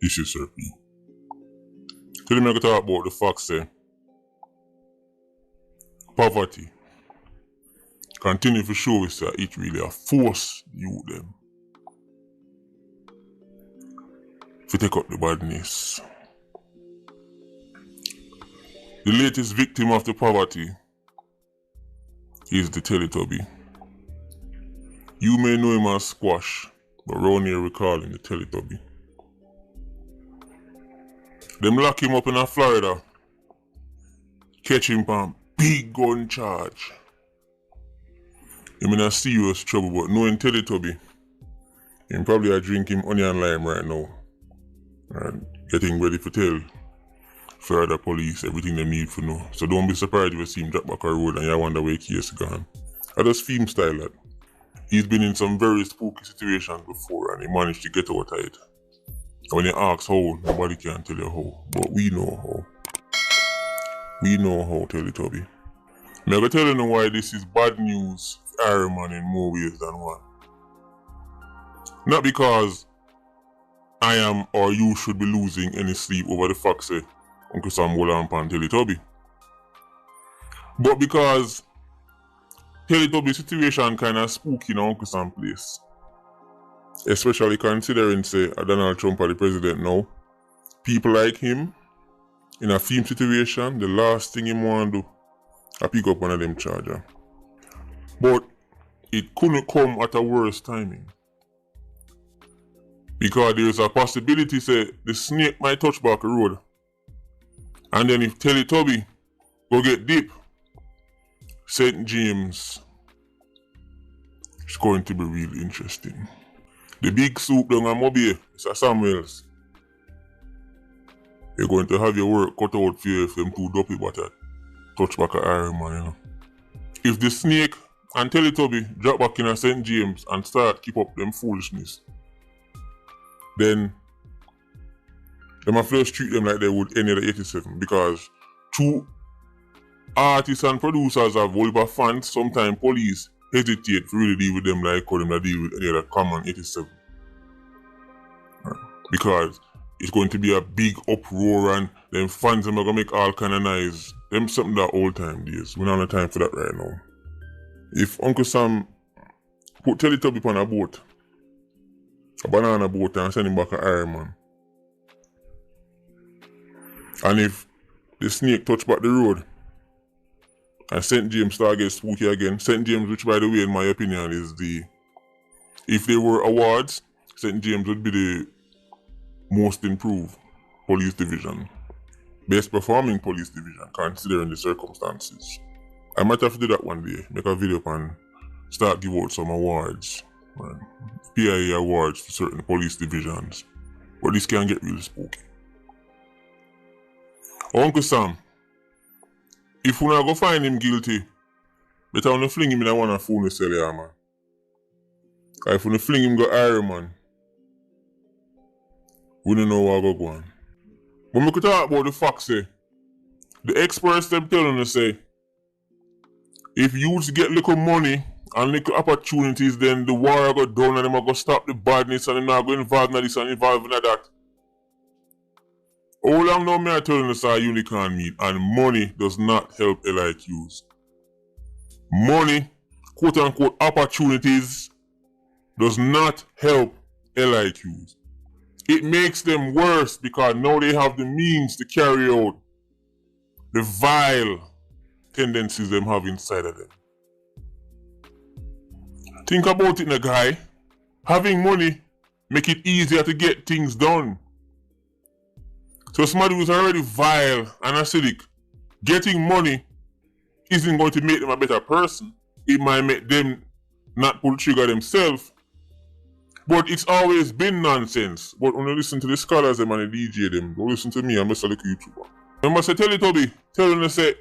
This is Sir P. Today I'm going to talk about the fact say poverty continue to show us that it really a force you them to take up the badness. The latest victim of the poverty is the Teletubby. You may know him as Sqaush, but round here we call him the Teletubby. Them lock him up in Florida, catch him on big gun charge. Him in a serious trouble, but knowing Teletubby, him probably a drink him onion lime right now and getting ready to tell Florida police everything they need to know. So don't be surprised if you see him drop back a road and you wonder where he is gone. I just film style that. He's been in some very spooky situations before and he managed to get out of it. When you ask how, nobody can tell you how. But we know how. We know how, Teletubby. I'm going to tell you why this is bad news for Iron Man in more ways than one. Not because I am or you should be losing any sleep over the fact that Uncle Sam will lamp on Teletubby. But because Teletubby's situation kind of spooky in Uncle Sam's place. Especially considering, say, Donald Trump are the president now. People like him, in a film situation, the last thing he want to do is pick up one of them charger. But it couldn't come at a worse timing. Because there is a possibility, say, the snake might touch back the road. And then if Teletubby go get deep, St. James is going to be really interesting. The big soup down at Mobile, Mr. Samuels. You're going to have your work cut out for you if them two dopey butter touch back at Iron Man, you know. If the snake and Teletubby drop back in a St. James and start keep up them foolishness, then them have to treat them like they would any other 87 because two artists and producers have whole of fans, sometimes police hesitate to really deal with them like how them deal with any other common 87. Because it's going to be a big uproar and them fans are gonna make all kind of noise. Them something that old time days. We don't have time for that right now. If Uncle Sam put Teletubby on a boat, a banana boat, and send him back to Iron Man, and if the snake touch back the road and St. James start get spooky again, St. James, which by the way in my opinion is if there were awards, St. James would be the most improved police division. Best performing police division considering the circumstances. I might have to do that one day, make a video and start give out some awards. PIA awards for certain police divisions. But this can get really spooky. Uncle Sam, if we not go find him guilty, better wanna fling him in a one and phone cell here, man. If we fling him go Iron Man, we don't know what go on. But we could talk about the fact say, the experts them telling us say, if youths get little money and little opportunities, then the war go down and them go stop the badness and them not go involved in this and involved in that. How long now me I telling us our unicorn meat and money does not help LIQs. Money, quote unquote opportunities, does not help LIQs. It makes them worse because now they have the means to carry out the vile tendencies them have inside of them. Think about it, na guy. Having money make it easier to get things done. So somebody who's already vile and acidic, getting money isn't going to make them a better person. It might make them not pull the trigger themselves. But it's always been nonsense. But when you listen to the scholars them and the DJ them, go listen to me, I'm just a little YouTuber. Remember say Teletubby, tell them to say,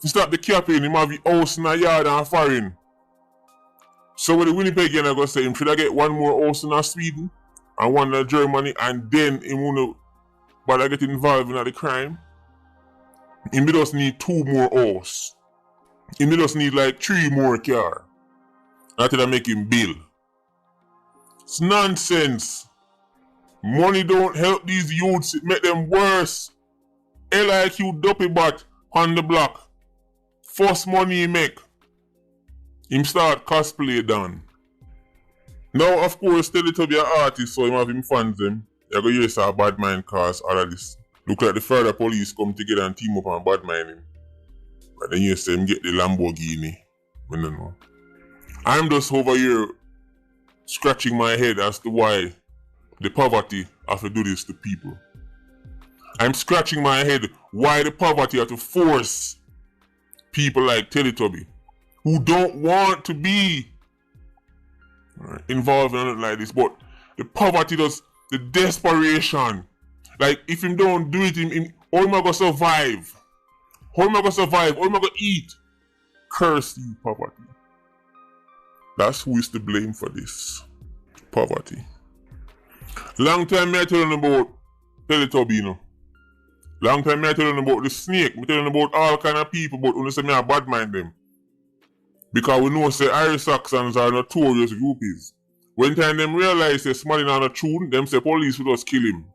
to stop the capping, him have the house in a yard and foreign. So when the Winnipeg again I go say him should I get one more house in Sweden and one in Germany and then him wanna but I get involved in the crime. Him just need 2 more house. Him just need like 3 more car. That's to make him bill. It's nonsense. Money don't help these youths, it make them worse. LIQ dopey bot on the block. First money he make, him start cosplay done. Now of course Teletubby an artist, so him have him fans them. You go hear say a bad mind cause all of this. Look like the further police come together and team up and bad mind him. But then you say him get the Lamborghini. I don't know. I'm just over here scratching my head as to why the poverty have to do this to people. I'm scratching my head why the poverty have to force people like Teletubby who don't want to be involved in anything like this, but the poverty does, the desperation. Like if him don't do it, how am I gonna survive? How am I gonna survive? How am I gonna eat? Curse you, poverty. That's who is to blame for this. Poverty. Long time I telling about Teletubby, you know. Long time I telling about the snake. I telling about all kind of people, but when they say me I bad mind them. Because we know say Irish Saxons are notorious groupies. When time them realize say somebody not a tune, them say police will just kill him.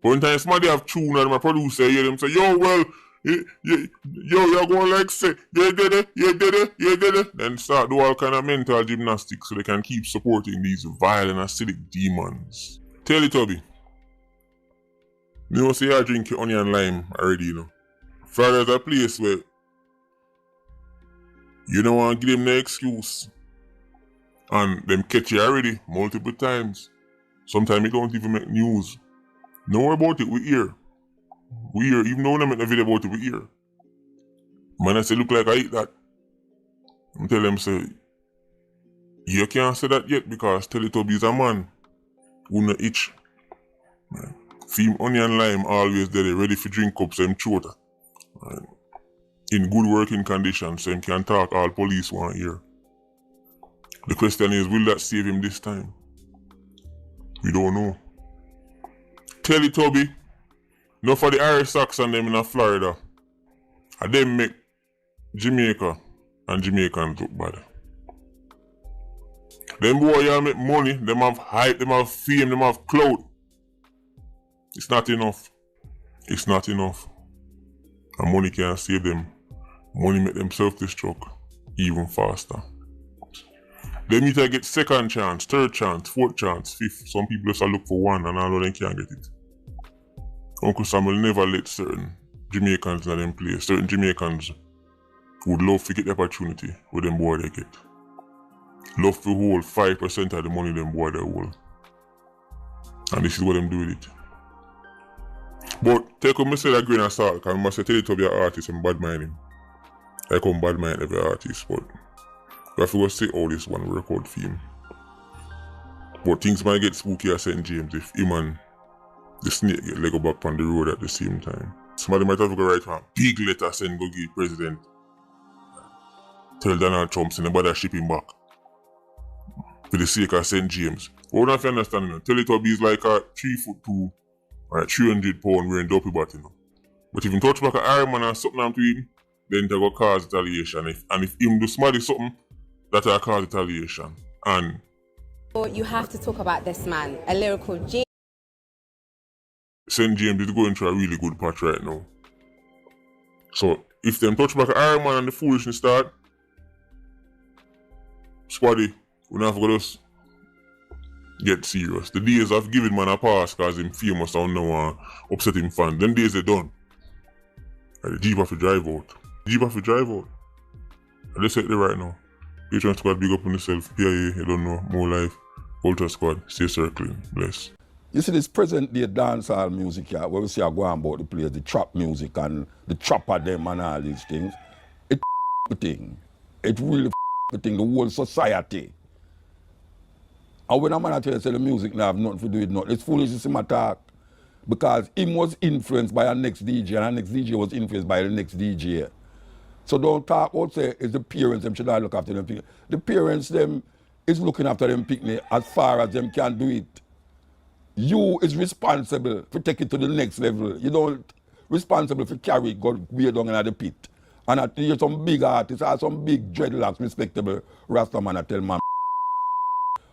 When time somebody have tune and my producer hear them say, yo, well, you're going like say, you did it. Then start do all kind of mental gymnastics so they can keep supporting these violent acidic demons. Teletubby. You know, say you drink your onion lime already, you know. Florida's a place where you don't want to give them no excuse. And them catch you already multiple times. Sometimes it don't even make news. Don't worry about it, we hear. We hear, even though we don't make a video about it, we hear. Man, I say, look like I eat that. I tell them, say, you can't say that yet because Teletubby is a man who no itch. Film onion lime always there, ready for drink up, so him throat. In good working conditions, so him can talk all police want hear. The question is, will that save him this time? We don't know. Teletubby, no for the Irish Saxon them in Florida. And them make Jamaica and Jamaicans look bad. Them boy y'all make money, them have hype, them have fame, them have clout. It's not enough. It's not enough. And money can't save them. Money make them self-destruct even faster. Them need to get second chance, third chance, fourth chance, fifth. Some people just look for one and all of them can't get it. Uncle Sam will never let certain Jamaicans in them place. Certain Jamaicans would love to get the opportunity with them boy they get. Love to hold 5% of the money them boy they hold. And this is what them do with it. But take me say that grain of salt, because I must say Teletubby an artist and bad mind him. I come bad mind every artist, but we have to go see all this one record for him. But things might get spooky at St. James if him and the snake get Lego back on the road at the same time. Somebody might have to go write a big letter send go give president. Tell Donald Trump send nobody ship him back. For the sake of St. James. But what if you understand, you know, Teletubby is like a 3'2", or 300 pound wearing dopey bat, you know. But if you touch back an Iron Man or something to him, then it will cause retaliation. If him do somebody something, that will cause retaliation. And you have to talk about this man, a lyrical genius. St. James is going through a really good patch right now. So if them touch back an Iron Man and the foolishness start, Squaddy, we have to just get serious. The days of giving man a pass because him famous and no one upset him fans, them days are done. And the Jeep have to drive out. Jeep have to drive out. I just said it right now. Patreon Squad, big up on yourself. PIA, you don't know, more life. Ultra Squad, stay circling. Bless. You see this present day dancehall music here, where we see I go on about the players, the trap music and the trapper them and all these things. It's a thing. It really a thing, the whole society. And when a man tell you the music now have nothing to do with nothing, it's foolish to see him attack. Because he was influenced by our next DJ, and our next DJ was influenced by the next DJ. So don't talk about say it's the parents them should not look after them. The parents them is looking after them picnic as far as them can do it. You is responsible for take it to the next level. You don't responsible for carry it, go way down in the pit. And I tell you some big artists or some big dreadlocks, respectable Rastaman I tell man.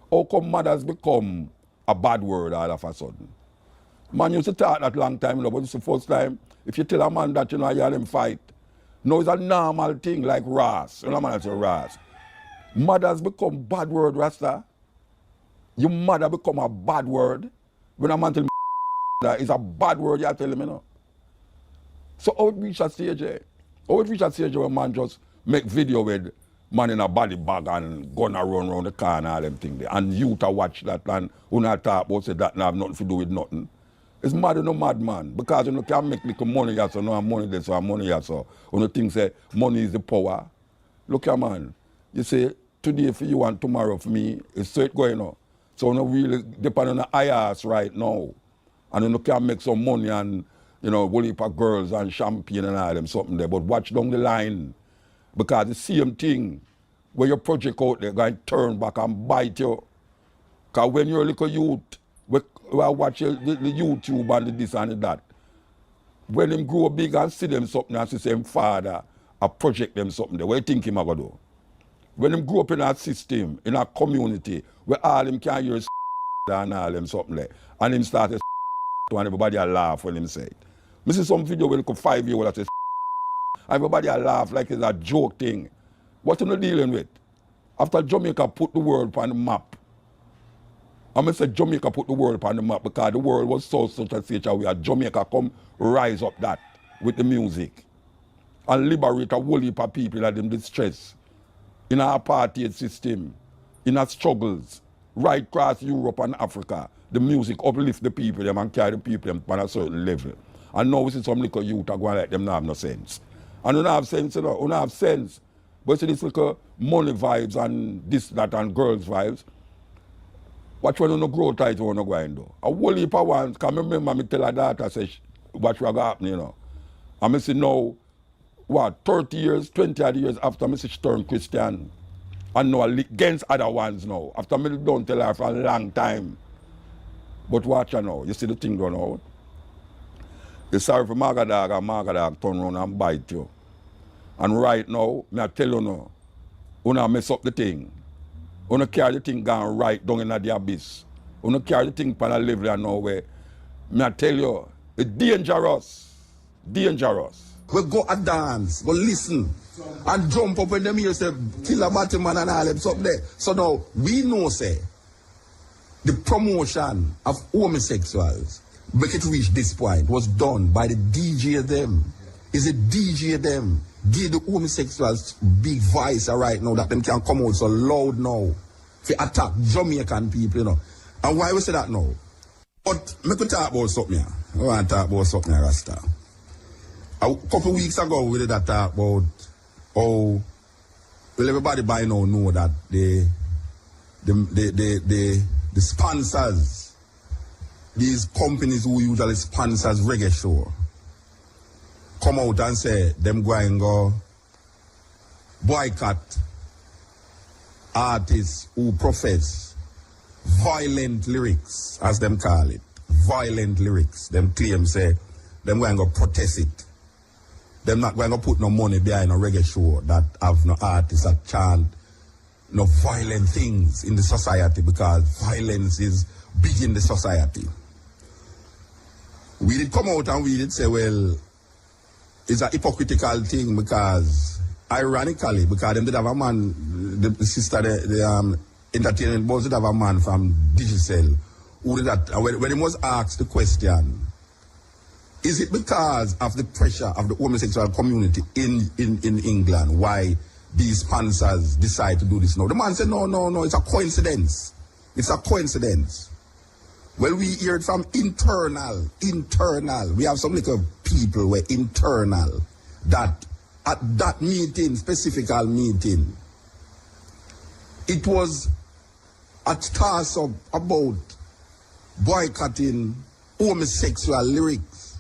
How come mothers become a bad word all of a sudden. Man used to talk that long time, you know, but it's the first time, if you tell a man that, you know, you hear them fight, no, it's a normal thing like Ras. You know, man, that's a Ras. Mothers become bad word, Rasta. Your mother become a bad word. When a man tell me that it's a bad word, you tell him, you know. So how it reach a stage, eh? How it reach a stage where a man just make video with man in a body bag and gonna run around the car and all them things there. And you to watch that and who not talk about say that now have nothing to do with nothing. It's mad, no mad man. Because you know, can make little money here, so no money there, so money here, so. When you think say money is the power. Look here, man. You say today for you and tomorrow for me, it's straight going on. So you know, really depend on the IRS right now. And you can make some money and, you know, whole heap of girls and champagne and all them something there. But watch down the line. Because the same thing where your project out there going to turn back and bite you. Because when you're a little youth, we watch the YouTube and the this and the that. When them grow big and see them something and see them father, a project them something there, what you think him going to do? When them grow up in a system, in a community, where all them can hear and all them something there, and him start to and everybody will laugh when him say it. I see some video where look 5 years old that says everybody will laugh like it's a joke thing. What are you dealing with? After Jamaica put the world on the map, I'm going to say Jamaica put the world on the map because the world was so such a stage where Jamaica come rise up that with the music and liberate a whole heap of people that them distress in our apartheid system, in our struggles, right across Europe and Africa. The music uplift the people them and carry the people them on a certain level. And now we see some little youth are going like them not have no sense. And you don't have sense, you know, you don't have sense. But see this little money vibes and this, that and girls vibes. Watch when you no grow tight when you go in though. A whole heap of ones, can remember me tell her daughter say watch what happen, you know. And I say now, what, 30 years, 20 odd years after I see she turn Christian. And now against other ones now. After me don't tell her for a long time. But watch her now, you see the thing going out. You're sorry for Magadog and Magadog turn around and bite you. And right now, I tell you now, you don't mess up the thing. You don't carry the thing going right down in the abyss. You don't carry the thing on a level now where, I tell you, it's dangerous. Dangerous. We go a dance, go listen, and jump up when them here say, kill a Batman and all them up there. So now, we know, say, the promotion of homosexuals, make it reach this point, was done by the DJ them. Is a DJ them. Give the homosexuals big voice right now that them can come out so loud now to attack Jamaican people, you know. And why we say that now? But me could talk about something here. I want to talk about something here, Rasta. A couple of weeks ago we did that talk about how well everybody by now know that the sponsors, these companies who usually sponsors reggae show, come out and say them go and go boycott artists who profess violent lyrics, as them call it. Violent lyrics. Them claim say them go and go protest it. Them not going to put no money behind a reggae show that have no artists that chant no violent things in the society because violence is big in the society. We did come out and we did say, well, it's a hypocritical thing because, ironically, because them did have a man, the sister, the entertainment boss did have a man from Digicel who did that. And when he was asked the question, is it because of the pressure of the homosexual community in England why these sponsors decide to do this now? The man said, no, it's a coincidence. It's a coincidence. Well, we hear it from internal. We have some little people where internal that at that meeting, specific meeting, it was a toss-up about boycotting homosexual lyrics.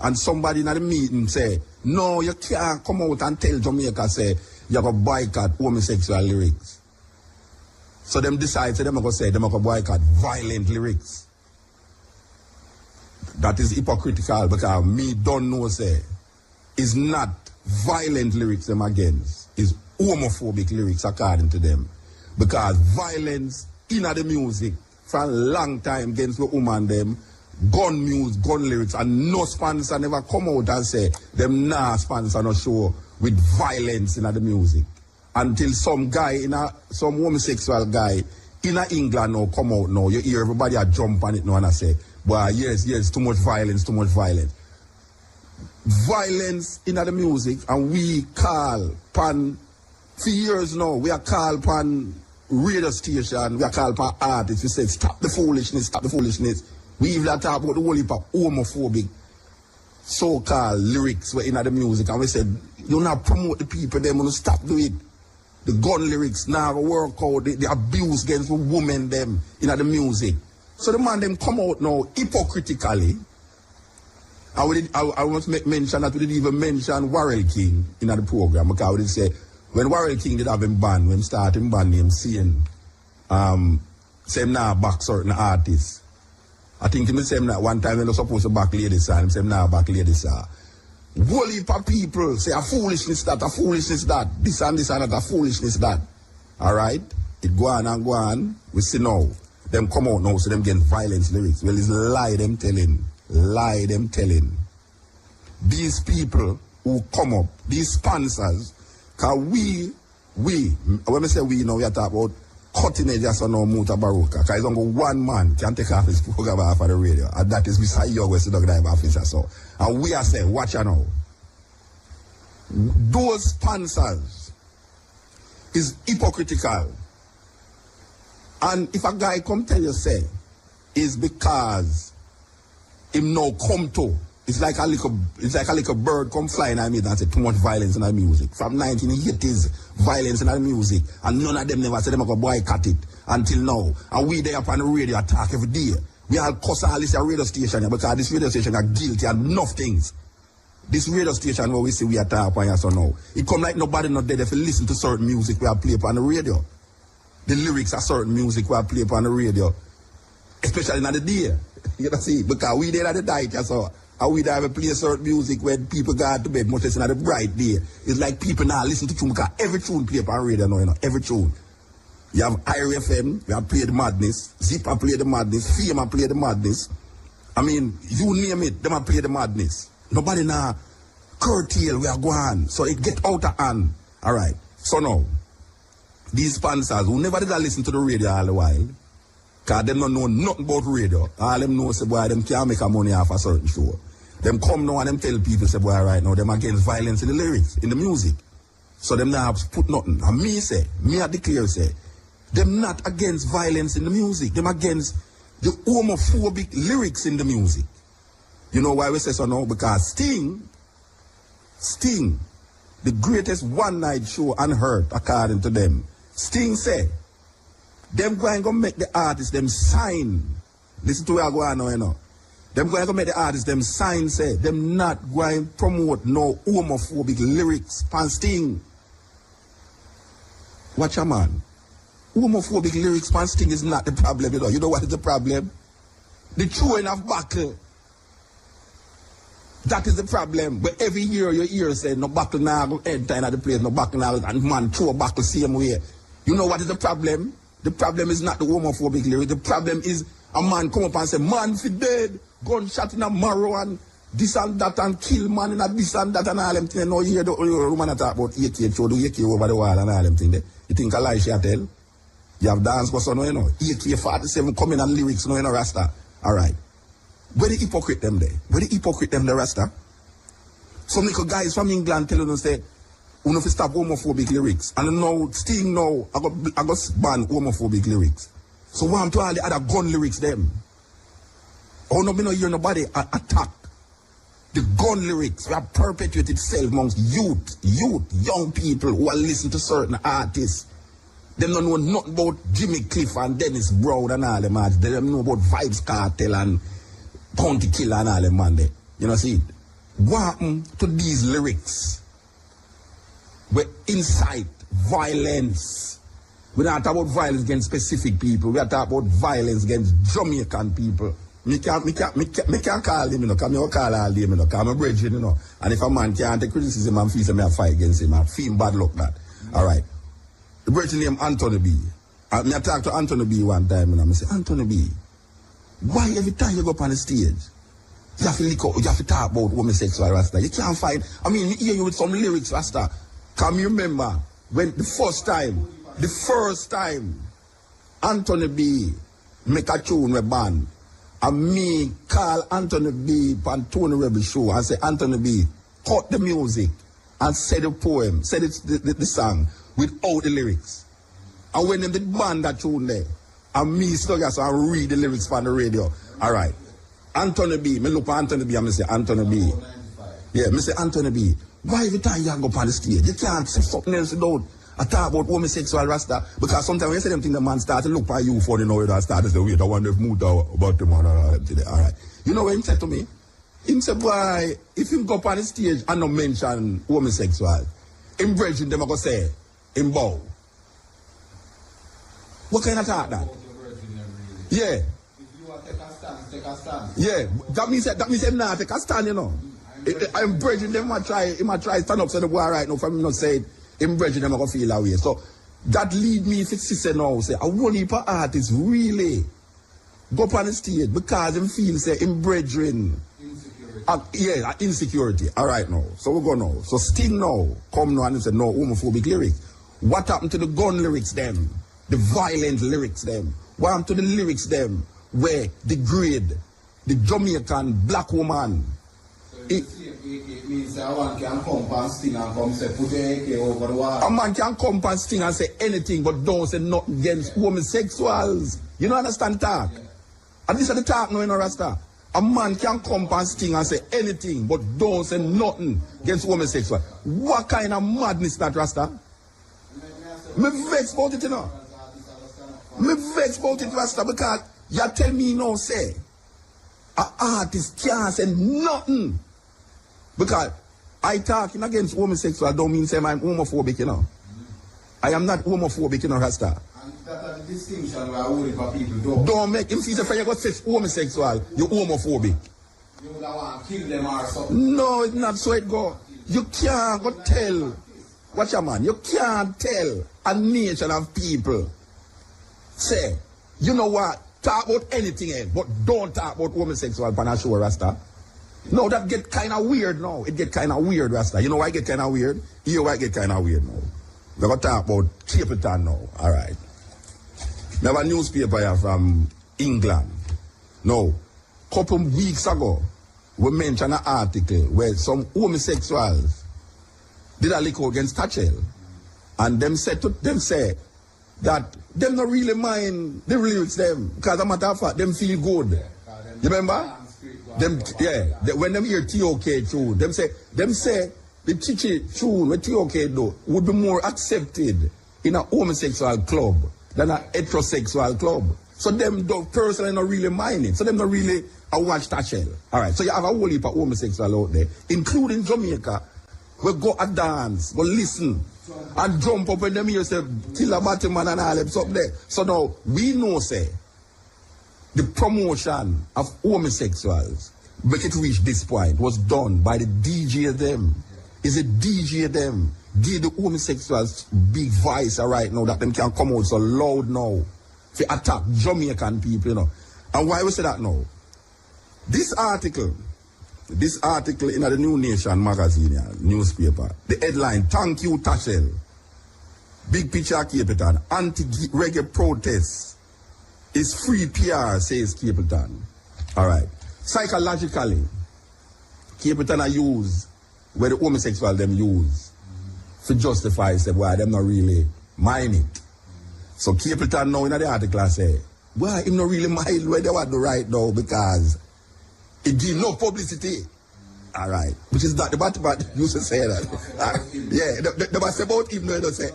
And somebody in the meeting say, no, you can't come out and tell Jamaica, say, you have a boycott homosexual lyrics. So them decide, so them are going to say, them are going to boycott violent lyrics. That is hypocritical because me don't know, say, is not violent lyrics them against, is homophobic lyrics according to them. Because violence in the music for a long time against the woman them, gun music, gun lyrics, and no sponsor never come out and say them nah sponsor no show with violence in the music. Until some guy, some homosexual guy in England now come out now, you hear everybody a jump on it now and I say, well, yes, too much violence, too much violence. Violence in the music, and we call pan, for years now, we are called pan radio station, we are called pan artists, we say, stop the foolishness, stop the foolishness. We even talk about the whole heap of homophobic so-called lyrics were in the music, and we said, you not promote the people, them want to stop doing it. The gun lyrics now work out, the abuse against the women them in the music. So the man them come out now hypocritically. I want to make mention that we didn't even mention Warrell King in the program, because we did say when Warrell King did have him band, when starting band name saying say him now back certain artists. I think him say him that one time they were supposed to back Lady Star, him say him now back Lady Star. Whole heap of people say a foolishness that, this and that, a foolishness that. Alright? It go on and go on. We see now. Them come out now, so them getting violence lyrics. Well, it's lie them telling. Lie them telling. These people who come up, these sponsors, because when we say we, now we are talking about cutting edge as no Mutabaruka, because it's only one man can take off his program off of the radio, and that is Mr. Yogwe, the dog officer. So, and we are saying, watch out now. Those sponsors is hypocritical. And if a guy come tell you say, it's because him no come to, it's like a little bird come flying at me and say too much violence in the music. From 1980s, violence in the music, and none of them never said them go boycott it until now. And we there up on the radio attack every day. We all cuss all this radio station here, because this radio station are guilty of enough things. This radio station where we see we attack upon here so now. It come like nobody not dead if you listen to certain music we are play upon the radio. The lyrics are certain music we are play upon the radio. Especially in the day. You know see, because we there at the night, so and we have play certain music when people go to bed, much less in the bright day. It's like people now listen to tune, because every tune play upon radio now, you know, every tune. You have IRFM, we have Play the Madness, Zipper Play the Madness, Fame Play the Madness. I mean, you name it, them Play the Madness. Nobody now curtail, we are going. So it get out of hand. Alright, so now, these sponsors who never did listen to the radio all the while, because them don't know nothing about radio. All them know, say, boy, them can't make a money off a certain show. Them come now and them tell people, say, boy, right now, them against violence in the lyrics, in the music. So them not have put nothing. And me I declare, say, them not against violence in the music. Them against the homophobic lyrics in the music. You know why we say so now? Because Sting, the greatest one-night show unheard, according to them. Sting say, them going to make the artists them sign. Listen to where I go on now, you know. Them going to make the artists them sign, say, them not going to promote no homophobic lyrics pan Sting. Watch a man. Homophobic lyrics pan Sting is not the problem, you know. You know what is the problem? The throwing of buckle. That is the problem. But every year you hear say no buckle now go enter in the place, no buckle now, and man throw a buckle same way. You know what is the problem? The problem is not the homophobic lyrics. The problem is a man come up and say, man fi dead, gunshot in a marrow and this and that and kill man in a this and that and all them things. No, you hear the woman talk about AK, throw the AK over the wall and all them things. You think a lie she tell? You have dance for son, you know. AK-47 coming and lyrics, no, you know, Rasta. Alright. Where the hypocrite them there? Where the hypocrite them there, Rasta? Some little guys from England telling us say, we have to stop homophobic lyrics. And now, Sting now, I got ban homophobic lyrics. So what I'm to all the other gun lyrics them? Oh no, me no hear nobody attack the gun lyrics that perpetuate itself amongst youth, young people who are listening to certain artists. They don't know nothing about Jimmy Cliff and Dennis Brown and all them artists. They don't know about Vibes Cartel and County Killer and all them man there. You know, see, what happened to these lyrics? We incite violence. We don't talk about violence against specific people. We are talking about violence against Jamaican people. Me can't call him, you know, because I call all them, you know, because I'm a brethren, you know. And if a man can't take criticism and feel me, I fight against him. I feel bad luck that. Alright. The brethren named Anthony B. I talked to Anthony B one time and I say, Anthony B, why every time you go up on the stage, you have to lick out, you have to talk about homosexual Rasta? You can't find, I mean, you hear you with some lyrics, Rasta. Can you remember when the first time, Anthony B make a tune with band, and me call Anthony B on Tony Rebel show and say, Anthony B, cut the music and say the poem, say the song without the lyrics. And when them did band that tune there, and me stuck so I read the lyrics from the radio. All right. Anthony B, me look at Anthony B and me say, Anthony B. Yeah, me say, Anthony B, why every time you go up on the stage, you can't say something else without I talk about homosexual Rasta, because sometimes when you say them things, the man start to look for you for the know that start to say, wait, I wonder if moved about the man or today. All right. You know what he said to me? He said, boy, if him go up on the stage and not mention homosexual, him brethren them are going to say, him bow. What kind of talk that? Yeah. If you want to take a stand. Yeah. That means him not take a stand, you know. I'm brethren them might try stand up so the boy right now for me not say it. In brethren, I'm going to feel away. So that lead me to say now, say, a whole heap of artists really go up on the stage because them feel, say, in brethren. Insecurity. Insecurity. All right now. So we go now. So Sting now, come now and say, no, homophobic lyrics. What happened to the gun lyrics them? The violent lyrics them? What happened to the lyrics them where degrade the Jamaican black woman? It means a man can come and Sting and come say, put your AK over the wall. A man can come and Sting and say anything, but don't say nothing against homosexuals. You don't understand talk? Yeah. And this is the talk now in Rasta. A man can come and Sting and say anything, but don't say nothing against homosexuals. What kind of madness that, Rasta? Me vex about it, you know. Me vex about it, Rasta, because you tell me now, say, an artist can't say nothing. Because I talking against homosexual don't mean say I'm homophobic, you know. I am not homophobic, you know, Rasta. And that's the distinction where only for people don't make him see the friend you got say homosexual, you're homophobic. You would want to kill them or something. No, it's not so it go. You can't go tell. Watch your man, you can't tell a nation of people. Say, you know what? Talk about anything else, but don't talk about homosexual pan a show, Rasta. No, that get kind of weird now. It get kind of weird, Rasta. You know why it get kind of weird? Here why it get kind of weird now. We're going to talk about Capleton now. All right. We have a newspaper here from England. Now, couple weeks ago, we mentioned an article where some homosexuals did a lick against Thatchell. And them say that them not really mind the lyrics them. Because as a matter of fact, them feel good. You remember? Them, when them hear TOK tune, them say the Chichi tune with TOK do would be more accepted in a homosexual club than a heterosexual club. So them don't personally not really mind it. So them not really watch that shell. Alright, so you have a whole heap of homosexual out there, including Jamaica, we go a dance, go listen, and jump up when them hear say Tilla Batman and all them up there. So now we know say the promotion of homosexuals, make it reach this point, was done by the DJ them. Is a DJ them. Give the homosexuals big voice right now that them can come out so loud now to attack Jamaican people, you know. And why we say that now? This article in the New Nation magazine, newspaper, the headline, thank you, Thatchell. Big picture Capleton, anti-reggae protests is free PR, says Capleton. All right. Psychologically, Capleton are used where the homosexual them use to justify, say, why them not really mind it. So Capleton now in the article say, why him not really mind where they want to write now because it give no publicity. All right. Which is not the bad used to say that. Yeah, they must say about him, no, they say.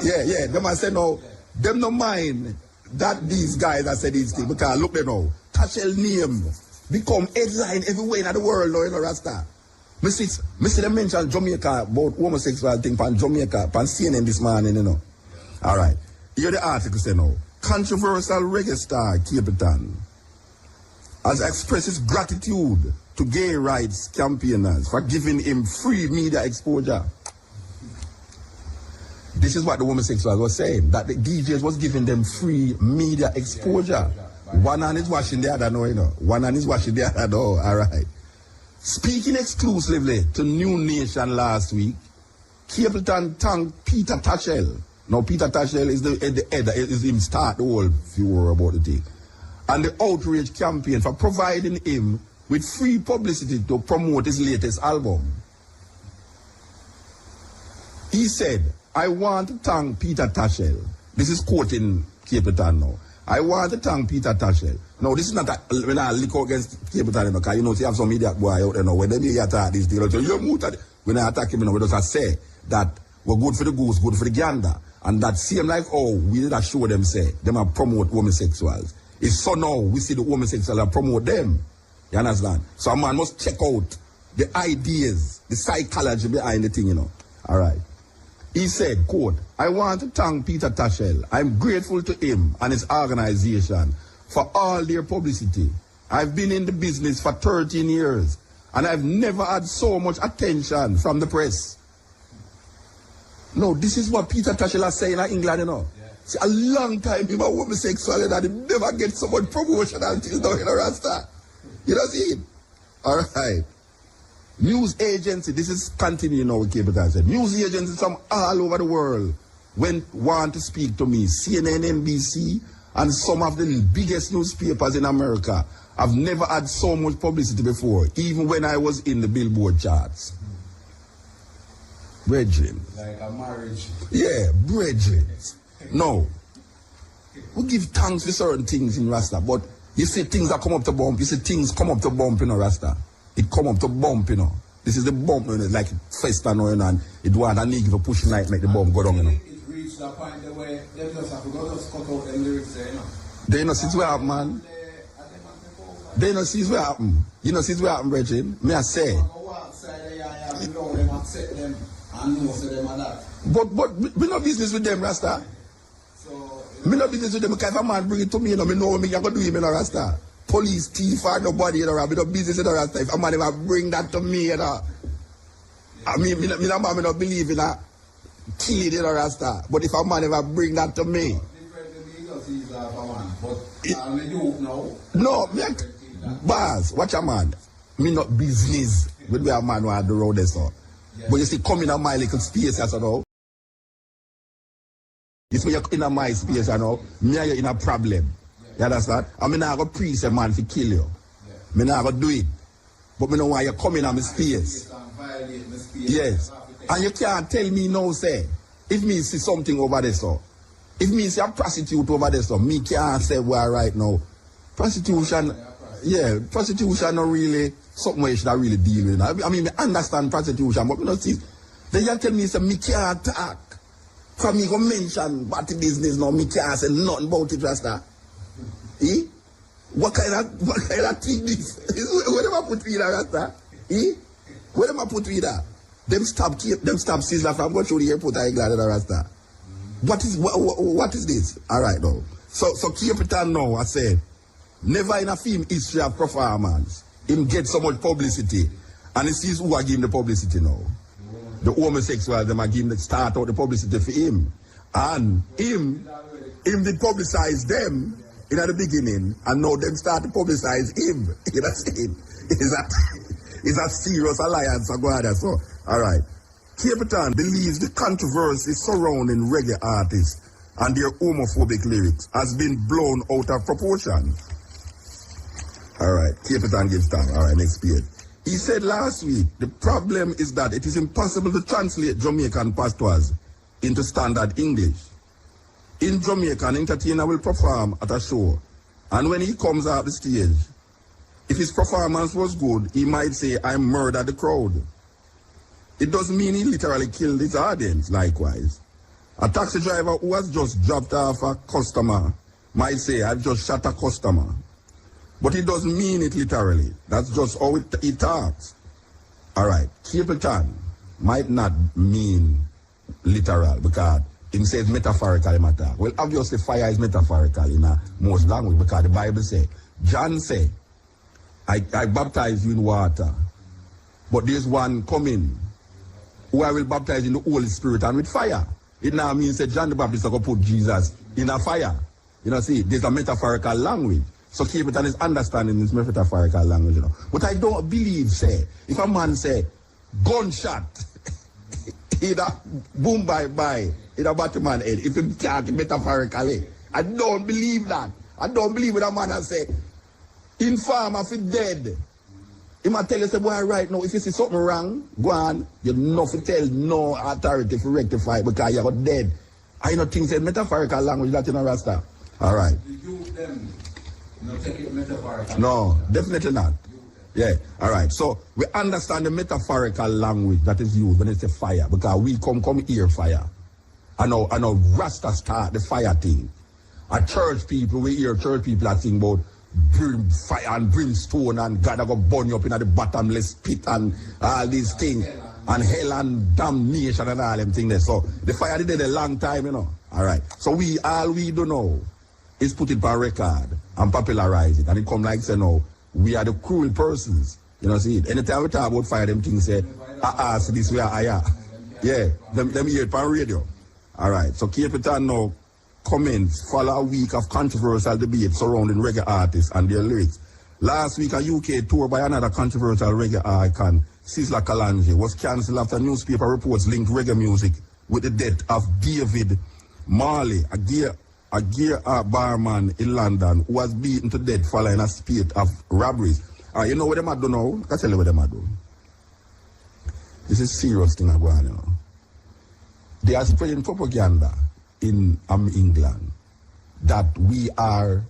Yeah, they must say no, them no mind that these guys are said these things because look they know. Thatchell name become headline everywhere in the world now, you know, Rasta. Me see them mention Jamaica about homosexual thing from Jamaica, from CNN this morning, you know. All right. Here the article say now. Controversial reggae star Capleton has expressed his gratitude to gay rights campaigners for giving him free media exposure. This is what the homosexuals were saying, that the DJs was giving them free media exposure. One hand is washing the other, no, you know. One hand is washing the other, no, all right. Speaking exclusively to New Nation last week, Capleton thanked Peter Tashell. Now, Peter Tashell is the head, is him start the whole furor about the thing. And the outrage campaign for providing him with free publicity to promote his latest album. He said, I want to thank Peter Tashell. This is quoting Capleton now. I want to thank Peter Tashell. Now, this is not when I lick out against Capleton, because you know, you have some idiot boy out there now. When they attack this deal, you're muted. When I attack him, we just say that we're good for the goose, good for the gander. And that same like, oh, we did show them say, them are promote homosexuals. It's so now we see the homosexuals and promote them. You understand? So a man must check out the ideas, the psychology behind the thing, you know. All right. He said, quote, I want to thank Peter Tashell. I'm grateful to him and his organization for all their publicity. I've been in the business for 13 years and I've never had so much attention from the press. No, this is what Peter Tashell is saying in England, you know. Yeah. See, a long time he was homosexual and he never get so much promotion until now, you know, Rasta. You know, see it? All right. News agency, this is continuing now with Cable Tashell. News agencies from all over the world want to speak to me. CNN, NBC, and some of the biggest newspapers in America. I've never had so much publicity before, even when I was in the Billboard charts. Brethren. Like a marriage. Yeah, brethren. No. We give thanks for certain things in Rasta, but you see things that come up to bump, you see things come up to bump, you know, Rasta. It come up to bump, you know. This is the bump, you know, like festa, you know, and it want a nigga to push like make the bump go down, you know. It reached the point where they just have to go just cut out them lyrics there, you know. They know since where happen, man. They know since where happen. You know since where happen, brethren. Me I say. But we no business with them, Rasta. So me no business with them because if a man bring it to me, you know, me know what me can go do him, you know, Rasta. Police, thief, or nobody, you know, me no business, you know, Rasta. If a man ever bring that to me, you know, I mean, me no believe in a killing, you know, Rasta. But if a man ever bring that to me, no, me, Baz, watch a man. Me not business with where a man who had the road there, so. Yeah. But you see, come in a my little space, you know. You see, you're in a my space, you know. Me and you in a problem. Yeah. You understand? I mean, I go preach a man to kill you. Yeah. Me not go do it. But me know why you come in my space. Yes. And you can't tell me no, say. If me see something over there, so. If me see a prostitute over there, so. Me can't say where right now. Prostitution, yeah, prostitution not really something where you should really deal with. I mean, I understand prostitution, but you know, see, they just tell me, say, me can't talk. For me go mention about the business now, me can't say nothing about it, Rasta. Eh? What kind of thing this? Where them I put with that, Rasta? Eh? Where them I put with that? Them stop Sizzler from going through the airport, I glad that, Rasta. What is this? All right, now. So keep it on now, I say. Never in a film history of performance, him get so much publicity. And he sees who are giving the publicity now. The homosexuals, them are giving the start out the publicity for him. And him did publicize them in the beginning, and now them start to publicize him. You know what I'm saying? It's a serious alliance for God. So, all right. Capleton believes the controversy surrounding reggae artists and their homophobic lyrics has been blown out of proportion. All right, Capleton gives time. All right, next page. He said last week, the problem is that it is impossible to translate Jamaican patois into standard English. In Jamaica, an entertainer will perform at a show, and when he comes off the stage, if his performance was good, he might say, I murdered the crowd. It doesn't mean he literally killed his audience, likewise. A taxi driver who has just dropped off a customer might say, I've just shot a customer. But it doesn't mean it literally. That's just how he talks. All right, Capleton might not mean literal because he says metaphorical matter. Well, obviously fire is metaphorical in most language because the Bible says, John said, I baptize you in water, but there's one coming who I will baptize in the Holy Spirit and with fire. it now means that John the Baptist is going to put Jesus in a fire. You know, see, there's a metaphorical language. So keep it and his understanding is metaphorical language, you know. But I don't believe, say, if a man say, gunshot, either boom bye, either Batman head, if him talk metaphorically. I don't believe that. I don't believe when a man has say, informer if he dead. He might tell you, say, boy, right now, if you see something wrong, go on, you know to tell no authority to rectify because you're dead. I know things say metaphorical language that you know, Rasta. All right. You them, take it metaphorical. No, definitely not. Yeah, all right. So we understand the metaphorical language that is used when it's a fire because we come here fire. I know Rasta start the fire thing. At church people, we hear church people are saying about fire and brimstone and God are going to burn you up in the bottomless pit and all these things and hell and damnation and all them things there. So the fire did it a long time, you know. All right. So all we do know is put it by record and popularize it. And it come like say no, we are the cruel persons. You know, see it. Anytime we talk about fire, them things say, so this way I am. Yeah, them hear it on radio. All right. So keep it on now. Comments follow a week of controversial debate surrounding reggae artists and their lyrics. Last week, a UK tour by another controversial reggae icon, Sizzla Kalonji, was cancelled after newspaper reports linked reggae music with the death of David Marley, a gear barman in London who was beaten to death following a spate of robberies. You know what they might do now? I can tell you what they might do. This is serious thing going on, you know. They are spreading propaganda in England that we are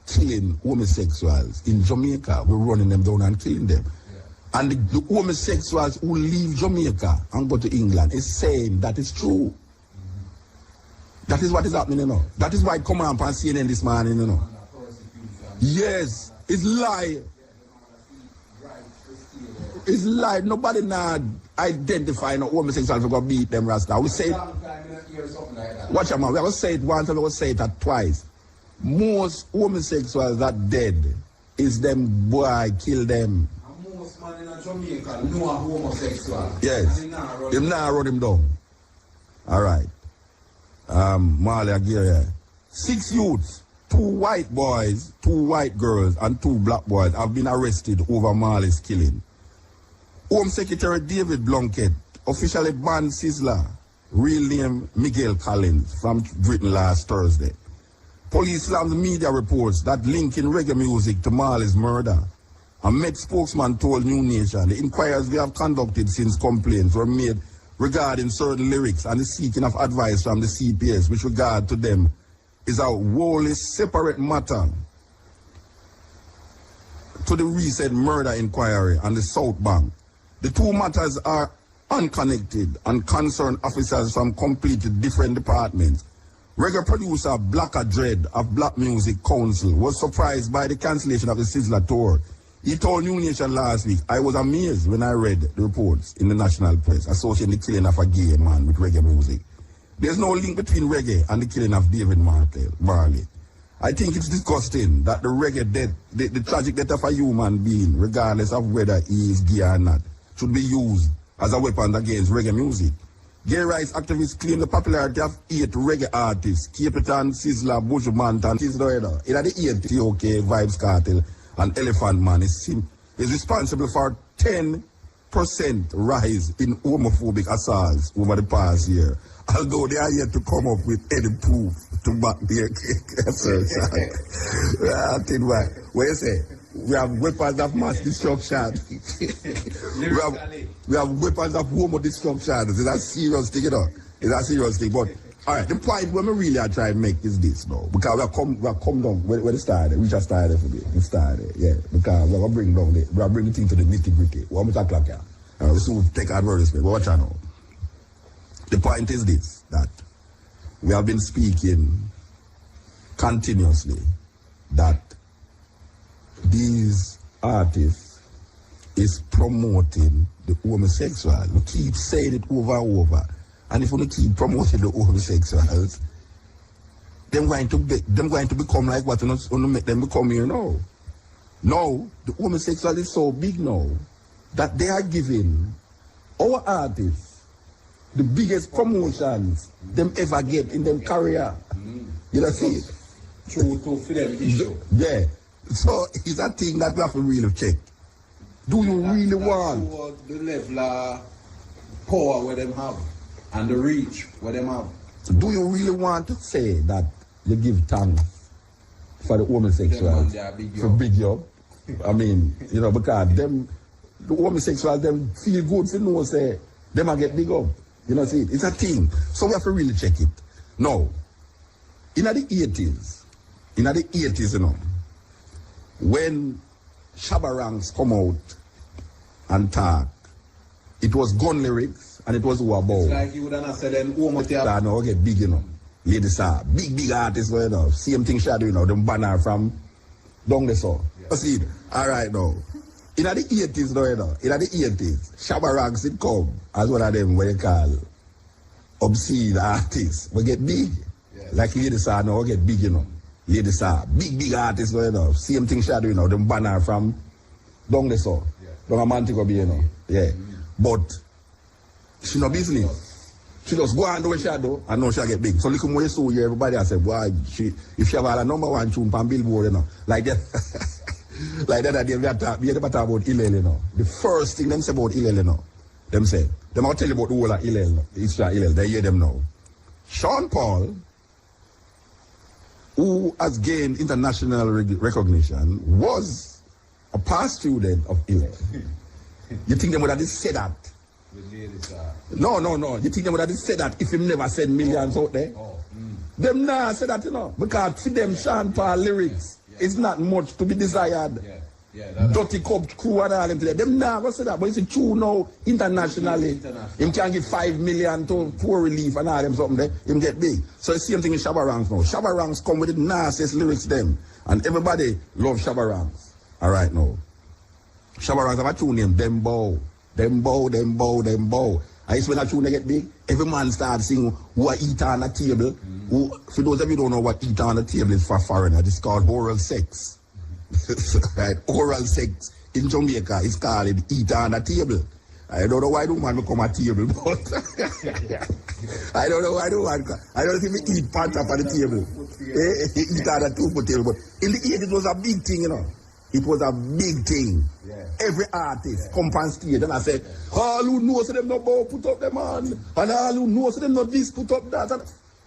killing homosexuals. In Jamaica, we're running them down and killing them. Yeah. And the homosexuals who leave Jamaica and go to England is saying that is true. That is what is happening, you know. That is why it come on CNN this morning, you know. Yes, it's lie. It's lie. Nobody now identify no homosexuals who go beat them Rasta. We say watch out, man. We have to say it once and we have to say it twice. Most homosexuals that dead is them boy kill them. And most man in Jamaica know a homosexual. Yes. Him now run him down. All right. Marley Aguirre. 6 youths, 2 white boys, 2 white girls, and 2 black boys have been arrested over Marley's killing. Home Secretary David Blunkett officially banned Sizzla, real name Miguel Collins, from Britain last Thursday. Police slammed media reports that linking reggae music to Marley's murder. A Met spokesman told New Nation the inquiries we have conducted since complaints were made regarding certain lyrics and the seeking of advice from the CPS with regard to them is a wholly separate matter to the recent murder inquiry on the South Bank. The 2 matters are unconnected and concern officers from completely different departments. Reggae producer Blacker Dread of Black Music Council was surprised by the cancellation of the Sizzla tour. He told New Nation last week, I was amazed when I read the reports in the national press associating the killing of a gay man with reggae music. There's no link between reggae and the killing of David Marley. I think it's disgusting that the reggae death, the tragic death of a human being, regardless of whether he is gay or not, should be used as a weapon against reggae music. Gay rights activists claim the popularity of 8 reggae artists, Capitan, Sizzla, Bushman, and Sizzla, in the 8 OK, Vibes Cartel, and Elephant Man is responsible for 10% rise in homophobic assaults over the past year, although they are yet to come up with any proof to back their assertion. I think what you say? We have weapons of mass destruction. we have weapons of homo destruction. It's a serious thing, you know. It's a serious thing. But all right, the point when we really are trying to make is this now. Because we have come down where it started. We just started for it. We started, yeah. Because we're gonna bring the thing to the nitty-gritty. 1 minute clock here. We soon take advertisement. But watch out now. The point is this, that we have been speaking continuously that these artists is promoting the homosexual. We keep saying it over and over. And if we keep promoting the homosexuals, them going to become like what we not make them become here now. Now, the homosexual is so big now that they are giving our artists the biggest promotions them ever get in them career. You know see? True to for them issue. Yeah. So it's a thing that we have to really check. Do you really want the level of power where them have and the reach where them have? do you really want to say that you give thanks for the homosexuals for big up? I mean, you know, because them the homosexuals them feel good to know say them a get big up. You know, see, it's a thing. So we have to really check it. Now, in the 80s, you know, when Shabarangs come out and talk, it was gun lyrics and it was who about. It's like you would have said then That now get big, you know. Ladies are big artists, you know. Same thing she do, you know, them banner from down the south. Yeah. See, all right now. In the 80s, though, you know, in the 80s, Shabarangs it come as one of them what you call obscene artists. We get big. Yeah. Like ladies are now get big, you know. Ladies are big artists, you know. Same thing she do, you know, them banner from down the south. Yeah. Down a Montego Bay, you know. Yeah. But she no business. She just go and do what she do and now she get big. So look at you saw here, everybody has said, boy, if she have a number one tune on Billboard, you know, like that. Like that we never talk about Hillel, you know. The first thing them say about Hillel, you know, them say, them I'll tell you about the whole of Hillel, Israel Hillel, they hear them now. Sean Paul, who has gained international recognition, was a past student of Hillel. You think they would have just said that? No. You think they would have just said that if him never send millions out there? Them nah say that, you know, because for them Sean Paul lyrics, it's not much to be desired. Dirty Cup crew and all them play. Them nah go say that, but it's true now internationally. Him can give 5 million to poor relief and all them something there. Him get big. So the same thing in Shabarangs now. Shabarangs come with the nastiest lyrics them. And everybody love Shabarangs. Alright now. Shabarangs have a tune named Dembow. I used when a tune get big, every man starts singing who are eat on the table. Who, for those of you who don't know what eat on the table is for foreigner, it's called oral sex. Right? Oral sex in Jamaica is called eat on the table. I don't know why the man become a table, but I don't know why the man, I don't think we eat part up on the table. Eat on the two table, but in the 80s it was a big thing, you know. It was a big thing. Yeah. Every artist come on stage and I say, all who knows them not bow put up them man, and all who knows them not this put up that. And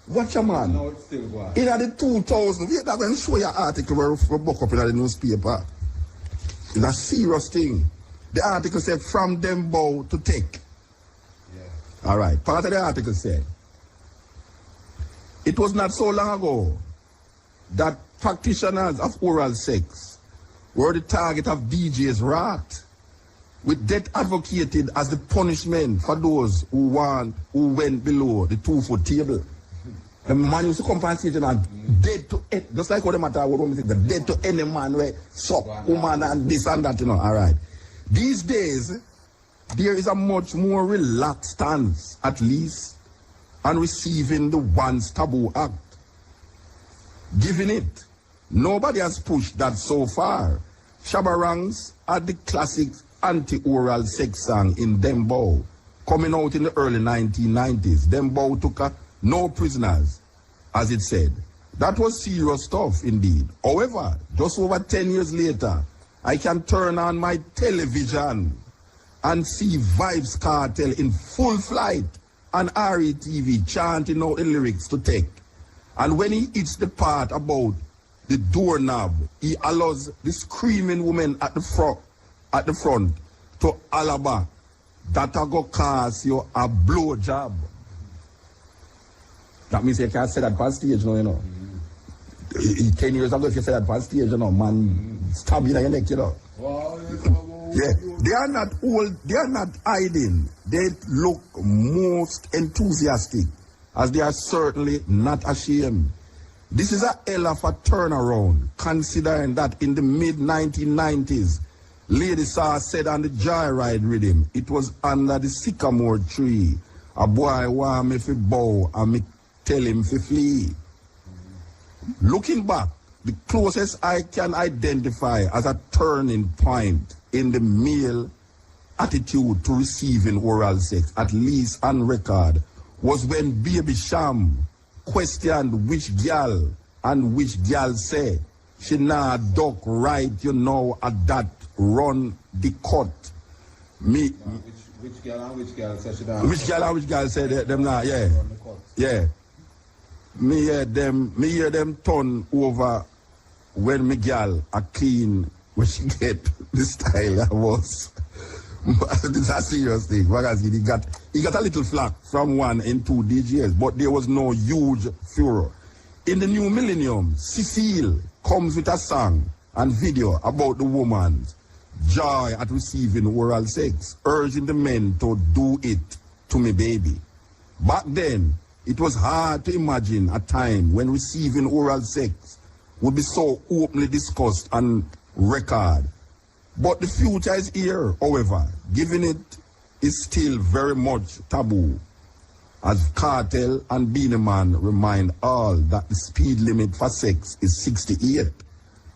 watch a man. No, it's still going. In the 2000, I'm going to show you an article where we book up in the newspaper. It's a serious thing. The article said, from them bow to take. Yeah. All right. Part of the article said, it was not so long ago that practitioners of oral sex were the target of DJ's wrath, with death advocated as the punishment for those who went below the 2-foot table. The man used to come on stage and dead to it, just like what the matter what women say, the dead to any man where suck woman and this and that, you know. All right. These days, there is a much more relaxed stance, at least, on receiving the once taboo act. Given it, nobody has pushed that so far. Shabarangs are the classic anti-oral sex song in Dembow, coming out in the early 1990s. Dembow took no prisoners, as it said. That was serious stuff indeed. However, just over 10 years later, I can turn on my television and see Vibes Cartel in full flight on RETV chanting out the lyrics to take. And when he hits the part about the doorknob, he allows the screaming woman at the front to alaba that a go cause you a blow job. That means you can't say that on stage now, you know. 10 years ago, if you say that on stage, you know, man, stab you in your neck, you know. Yeah, they are not old, they are not hiding. They look most enthusiastic, as they are certainly not ashamed. This is a hell of a turnaround, considering that in the mid-1990s, Lady Saw said on the Joyride rhythm, it was under the sycamore tree. A boy want me fi bow and me tell him fi flee. Looking back, the closest I can identify as a turning point in the male attitude to receiving oral sex, at least on record, was when Baby Sham questioned which girl and which girl say she nah duck right, you know, at that run the cut. Me. Which girl and which girl say she down? Which girl and which girl say them nah, yeah. Yeah. Me hear them turn over when me girl a clean when she get the style that was. This is a serious thing. Because he got a little flack from 1 and 2 DJs, but there was no huge furor. In the new millennium, Cecile comes with a song and video about the woman's joy at receiving oral sex, urging the men to do it to me baby. Back then, it was hard to imagine a time when receiving oral sex would be so openly discussed on record. But the future is here, however, giving it is still very much taboo, as Cartel and Beanie Man remind all that the speed limit for sex is 68.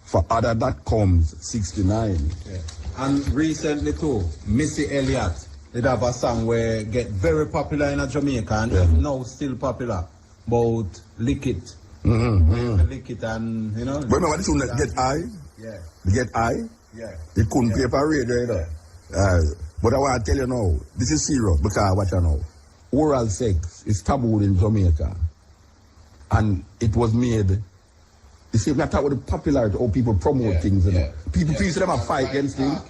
For other that comes 69. Yeah. And recently too, Missy Elliott did have a song where get very popular in Jamaica and now still popular about lick it. Lick it and you know. Remember what the tune that Get High? Yeah. Get High? Yeah. It couldn't play for radio, you know. But I want to tell you now, this is serious because what you know, oral sex is taboo in Jamaica. And it was made, you see, we are talking about the popularity of people promote things, you know. People feel them a fight against things.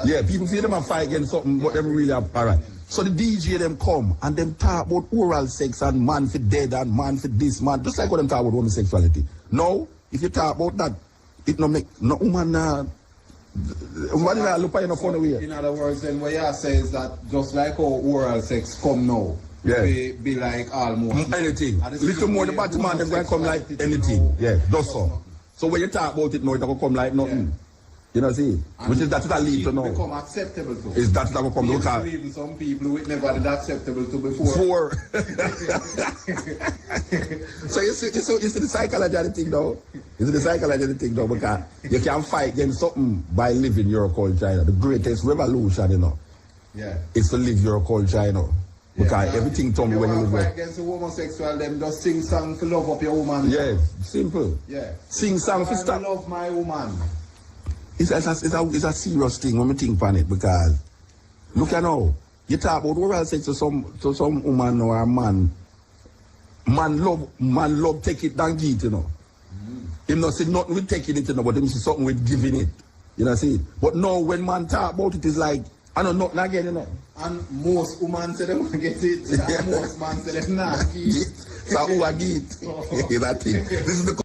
Yeah, people feel them a fight against something, but them really are alright. So the DJ them come and them talk about oral sex and man for dead and man for this, man, just like what them talk about homosexuality. Now, if you talk about that, it no make no woman what did I look at in a funny way? In other words, then what you say is that just like how oral sex come now, be like almost anything. Little more the Batman, them going to come like anything. Yeah, just so. So when you talk about it now, it will come like nothing. You know, see? Which is that's what I lead to now. Become acceptable to. Is that will come look at? Even some people it never did acceptable to before. So you see the psychology of the thing though. You see the psychology of the thing though, because you can fight against something by living your culture. You know? The greatest revolution, you know. Yeah. Is to live your culture, you know. Because everything told me when you fight against the homosexual, them just sing song to love up your woman. Yeah, simple. Yeah. Sing song for stop. Love my woman. It's a serious thing when we think on it, because look at now, you talk about oral sex to some woman or a man. Man love take it than give it, you know. Him not say nothing with taking it, you know, but him say something with giving it. You know see? But now when man talk about it, it's like I know nothing again, you know. And most women say they want to get it, and most men say they not give it. So who I give it? That thing. This is the